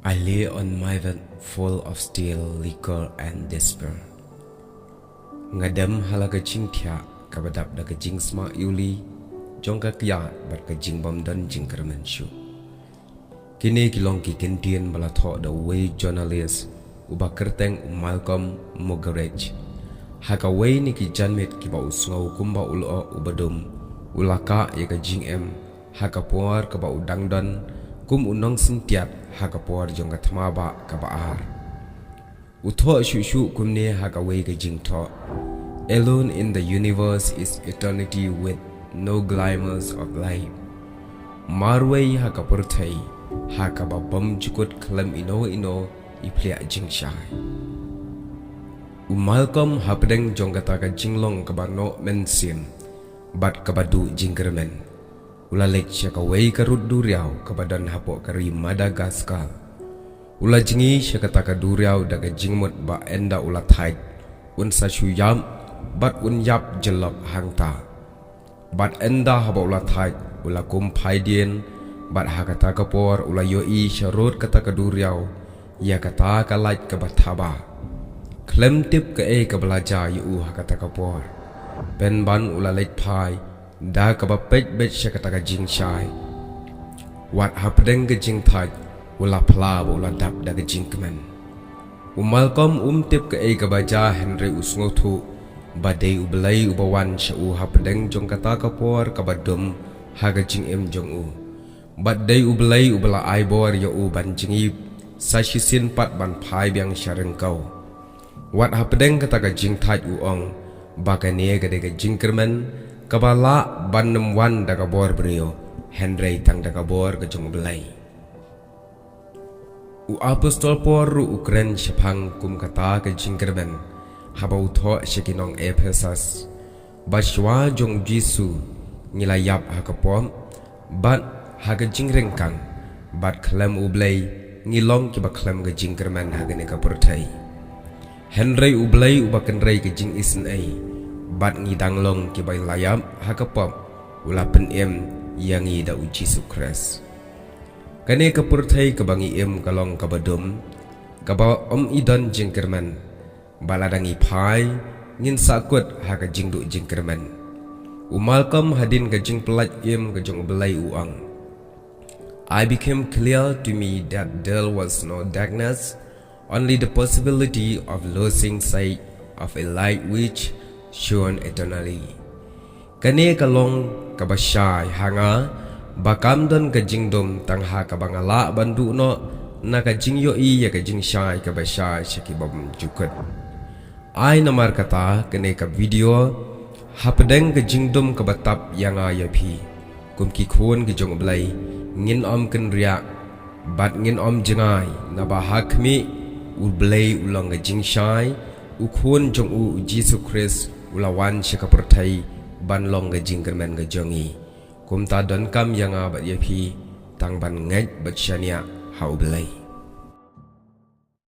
I lay on my bed full of steel, liquor, and despair. Ngadam halaga jing thia kabadap daga jing sma yuli jongka kya bat ka jing bom dan jing kermenshu. Kini kilong ki kentian bala tho the way journalist uba kerteng Malcolm Muggeridge. Haka way ni ki janmet ki ba usngau kumba ulo ubadum ulaka ya ka jing em haka puar ka ba udang dan kum unong sintiat haka puar jongka thmaba ka ba ar. Utho shu kumne haka way ka jing tho. Alone in the universe is eternity with no glimmers of life. Marway haka purthai haka ba bam jukut klam ino iplea jing shai. Malcolm hapdeng jongkata ka jinglong ka ba no mensim bat ka ba du jingkermen. Ula lek ka way ka rud duriaw ka ba dan hapo kari Madagascar. Ula jingi syakata ka duriaw daga jingmut ba enda ula thai un sa shuyam bat un yap jelap hangta. Bat enda haba ula thai ula kum paidien bat hakata ka por ula yoi syarut kata ka duriaw ya kata ka lait ka bathaba. Klem tip ka ka belajar yu hakata ka por. Pen ban ula lait pai da ka ba pej syakata ka jing shai. Wat hapdeng ka jing thai ula pla ula dap da ka jing kemen. Malcolm tip ka baja Henry usngotu badai ubelai ubawan syau hapdeng jong kata kapor kabadum haga jing em jong u. Badai ubelai ubela aibor ya u ban jingi sashisin pat ban pai biang syareng kau. Wat hapdeng kata ka jing thai uong bakane ka de ka jing kermen kabala ban wan da ka bor brio Henry tang da ka bor ka jong belai. U apostol por ru Ukren syapang kum kata ka jing kermen haba utho syakinong Ephesus bashwa jong Jisu ngilayap hakapom bat haga jingrengkang bat klem ublay ngilong ki baklem ga jingkerman haga ne kapurtai. Henry ublay ubakenray ka jing isen ay bat ngidanglong ki bay layap hakapom ulapen em yang ida u Jisu Kres. Kane kapurtai kabangi em kalong kabadum kaba idan jingkerman baladangi pai ngin sakut haka jingdu jingkermen. Malcolm hadin ka jing pelat im ka jong belai uang. I became clear to me that there was no darkness, only the possibility of losing sight of a light which shone eternally. Kane kalong kabasyay hanga bakam don ka jingdom tangha kabangala bandu no na ka jingyo ya ka jing syay kabasyay syakibam jukut. Ay namar kata kene ka video hapdeng ke jingdom ke batap yang ayapi kum ki khon ke jong blai ngin om ken riak bat ngin om jengai na bahakmi u blai ulang ke jing shai u khon jong u Jisu Kris ulawan syakapertai ban long ke jing kermen ke jongi kum ta don kam yang abat yapi tang ban ngaj bat syania hau blai.